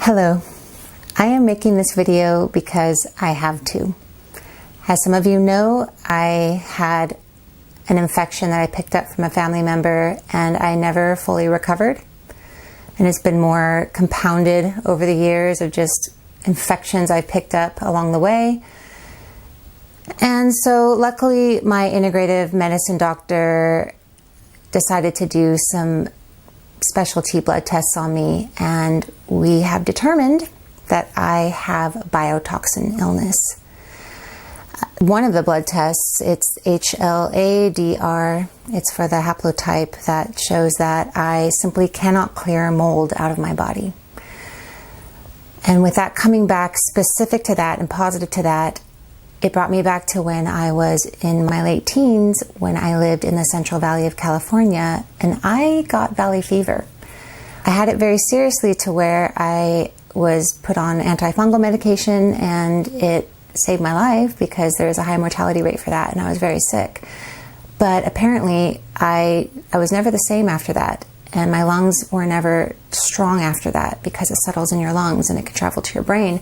Hello, I am making this video because I have to. As some of you know, I had an infection that I picked up from a family member and I never fully recovered. And it's been more compounded over the years of just infections I picked up along the way. And so luckily my integrative medicine doctor decided to do some specialty blood tests on me, and we have determined that I have biotoxin illness. One of the blood tests, it's HLA-DR, it's for the haplotype that shows that I simply cannot clear mold out of my body. And with that coming back specific to that and positive to that, it brought me back to when I was in my late teens, when I lived in the Central Valley of California, and I got valley fever. I had it very seriously to where I was put on antifungal medication, and it saved my life because there's a high mortality rate for that, and I was very sick. But apparently I was never the same after that, and my lungs were never strong after that because it settles in your lungs and it can travel to your brain.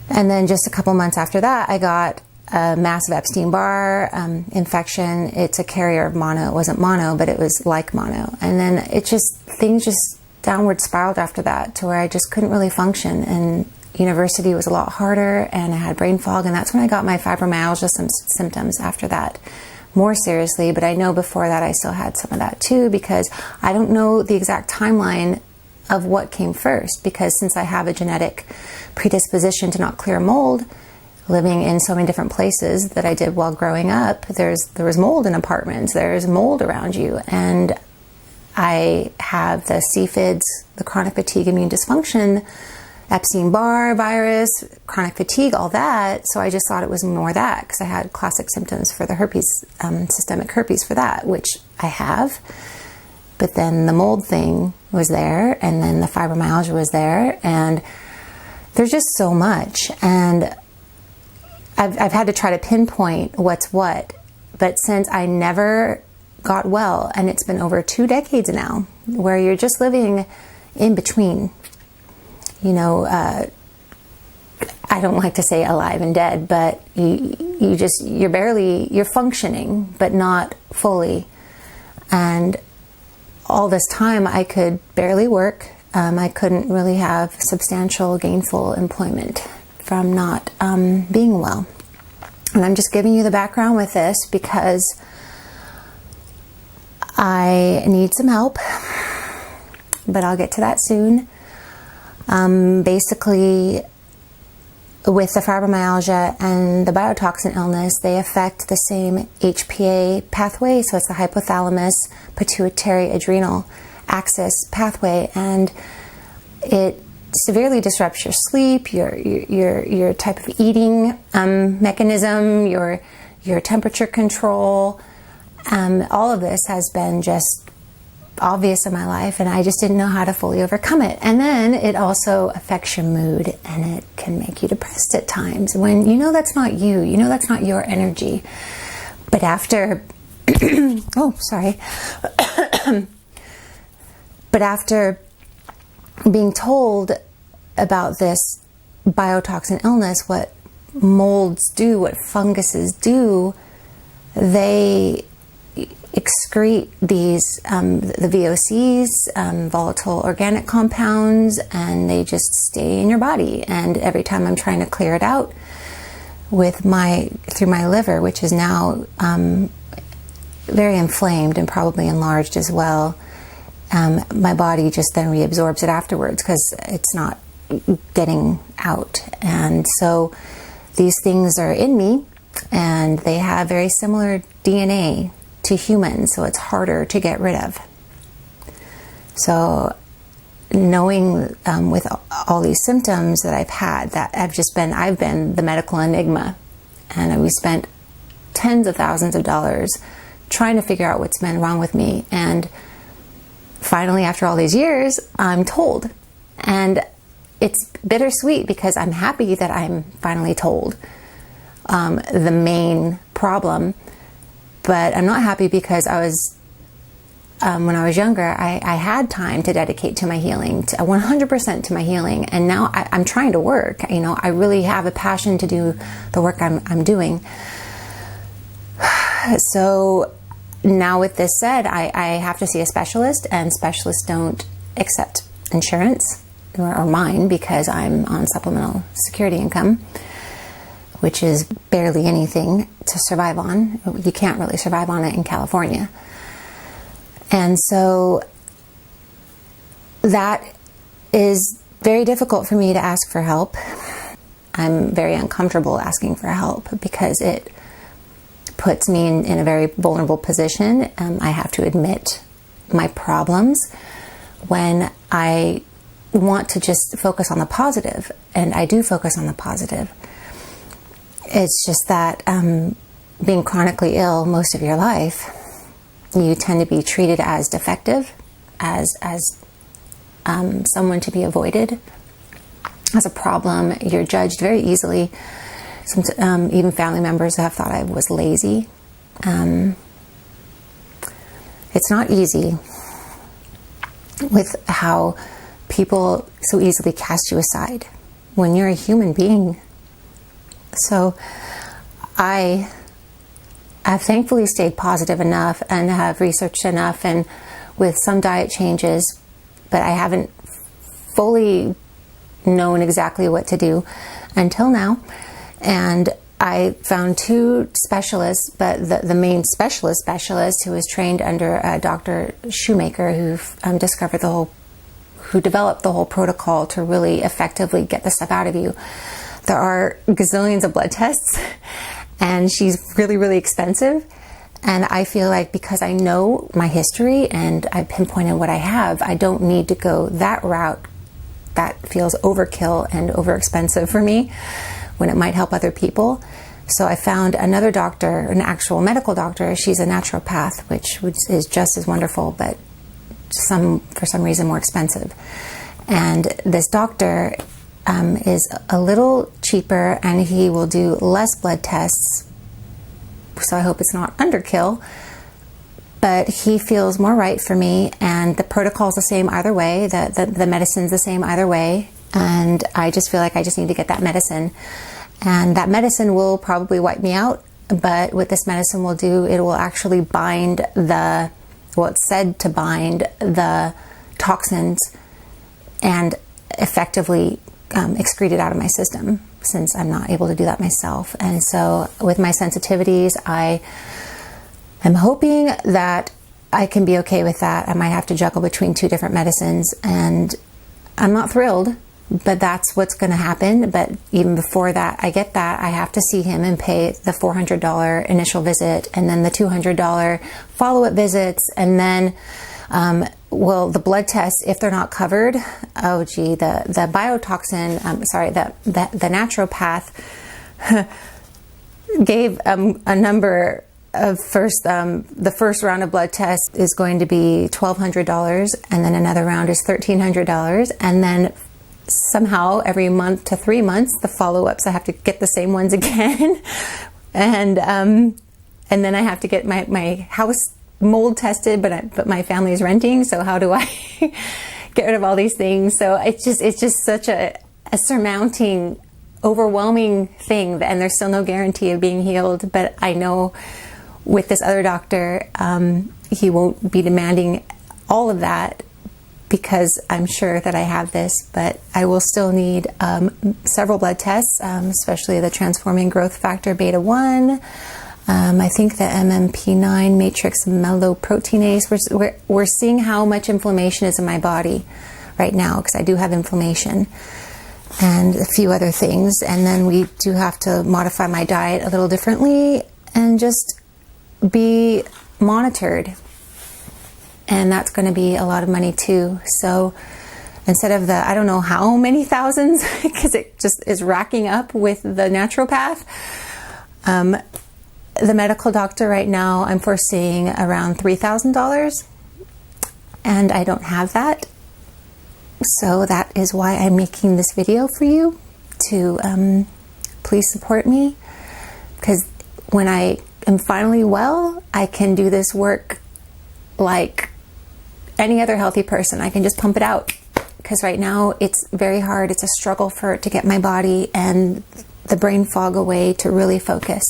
And then just a couple months after that, I got a massive Epstein-Barr infection. It's a carrier of mono. It wasn't mono, but it was like mono. And then things just downward spiraled after that to where I just couldn't really function. And university was a lot harder, and I had brain fog. And that's when I got my fibromyalgia symptoms after that more seriously. But I know before that I still had some of that too, because I don't know the exact timeline of what came first, because since I have a genetic predisposition to not clear mold, living in so many different places that I did while growing up, there was mold in apartments, there's mold around you, and I have the CFIDs, the chronic fatigue immune dysfunction, Epstein-Barr virus, chronic fatigue, all that. So I just thought it was more that, because I had classic symptoms for the herpes, systemic herpes for that, which I have. But then the mold thing was there, and then the fibromyalgia was there, and there's just so much. And I've had to try to pinpoint what's what. But since I never got well, and it's been over 2 decades now, where you're just living in between, you know, I don't like to say alive and dead, but you're functioning, but not fully. And all this time I could barely work. I couldn't really have substantial gainful employment from not being well. And I'm just giving you the background with this because I need some help, but I'll get to that soon. Basically, with the fibromyalgia and the biotoxin illness, they affect the same HPA pathway, so it's the hypothalamus pituitary adrenal axis pathway, and it severely disrupts your sleep, your type of eating mechanism, your temperature control. All of this has been just obvious in my life, and I just didn't know how to fully overcome it. And then it also affects your mood, and it can make you depressed at times when you know that's not you, you know that's not your energy. But after oh, sorry. But after being told about this biotoxin illness, what molds do, what funguses do, they excrete these, the VOCs, volatile organic compounds, and they just stay in your body. And every time I'm trying to clear it out through my liver, which is now very inflamed and probably enlarged as well, my body just then reabsorbs it afterwards because it's not getting out. And so these things are in me, and they have very similar DNA to humans, so it's harder to get rid of. So knowing with all these symptoms that I've had, that I've been the medical enigma, and we spent tens of thousands of dollars trying to figure out what's been wrong with me. And finally, after all these years, I'm told. And it's bittersweet because I'm happy that I'm finally told the main problem, but I'm not happy because I was when I was younger, I had time to dedicate to my healing, to 100% to my healing. And now I'm trying to work. I really have a passion to do the work I'm doing. So now with this said, I have to see a specialist, and specialists don't accept insurance or mine because I'm on supplemental security income, which is barely anything to survive on. You can't really survive on it in California. And so that is very difficult for me to ask for help. I'm very uncomfortable asking for help because it puts me in a very vulnerable position. I have to admit my problems when I want to just focus on the positive, and I do focus on the positive. It's just that being chronically ill most of your life, you tend to be treated as defective, as someone to be avoided, as a problem. You're judged very easily. Even family members have thought I was lazy. It's not easy with how people so easily cast you aside when you're a human being. So I have thankfully stayed positive enough and have researched enough, and with some diet changes, but I haven't fully known exactly what to do until now. And I found 2 specialists, but the main specialist who was trained under Dr. Shoemaker, who developed the whole protocol to really effectively get the stuff out of you. There are gazillions of blood tests, and she's really, really expensive. And I feel like because I know my history and I pinpointed what I have, I don't need to go that route. That feels overkill and overexpensive for me when it might help other people. So I found another doctor, an actual medical doctor. She's a naturopath, which is just as wonderful, but for some reason more expensive. And this doctor is a little cheaper, and he will do less blood tests. So I hope it's not underkill, but he feels more right for me, and the protocol's the same either way. The medicine's the same either way, and I just feel like I just need to get that medicine. And that medicine will probably wipe me out, but what this medicine will do, it will actually bind it's said to bind the toxins and effectively excrete it out of my system, since I'm not able to do that myself. And so with my sensitivities, I am hoping that I can be okay with that. I might have to juggle between 2 different medicines, and I'm not thrilled, but that's what's going to happen. But even before that, I have to see him and pay the $400 initial visit, and then the $200 follow-up visits, and then the blood tests, if they're not covered, the biotoxin, the naturopath gave a number of the first round of blood tests is going to be $1,200, and then another round is $1,300, and then somehow every month to 3 months, the follow-ups, I have to get the same ones again. And then I have to get my house mold tested, but my family is renting, so how do I get rid of all these things? So it's just such a surmounting, overwhelming thing, and there's still no guarantee of being healed. But I know with this other doctor, he won't be demanding all of that, because I'm sure that I have this, but I will still need several blood tests, especially the transforming growth factor beta 1. I think the MMP9 matrix meloproteinase. We're seeing how much inflammation is in my body right now, because I do have inflammation, and a few other things. And then we do have to modify my diet a little differently and just be monitored. And that's going to be a lot of money too. So instead of I don't know how many thousands, because it just is racking up with the naturopath, the medical doctor right now, I'm foreseeing around $3,000, and I don't have that. So that is why I'm making this video for you to please support me, because when I am finally well, I can do this work like any other healthy person. I can just pump it out, because right now it's very hard. It's a struggle to get my body and the brain fog away to really focus.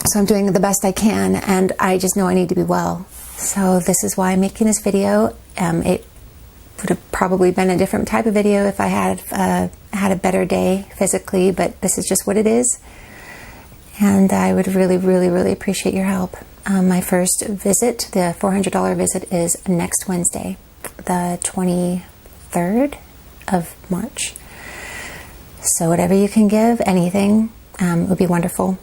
So I'm doing the best I can, and I just know I need to be well. So this is why I'm making this video. It would have probably been a different type of video if I had had a better day physically, but this is just what it is. And I would really, really, really appreciate your help. My first visit, the $400 visit, is next Wednesday, the 23rd of March. So whatever you can give, anything, would be wonderful.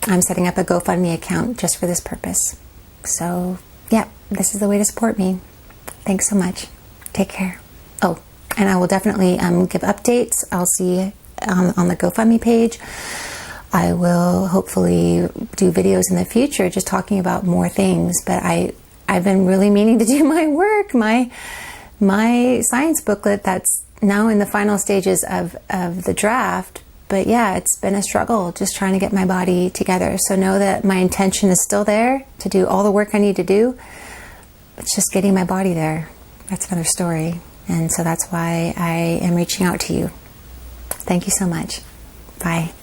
I'm setting up a GoFundMe account just for this purpose. So yeah, this is the way to support me. Thanks so much. Take care. Oh, and I will definitely give updates. I'll see on the GoFundMe page. I will hopefully do videos in the future just talking about more things, but I've been really meaning to do my work, my science booklet that's now in the final stages of the draft. But yeah, it's been a struggle just trying to get my body together. So know that my intention is still there to do all the work I need to do. It's just getting my body there. That's another story. And so that's why I am reaching out to you. Thank you so much. Bye.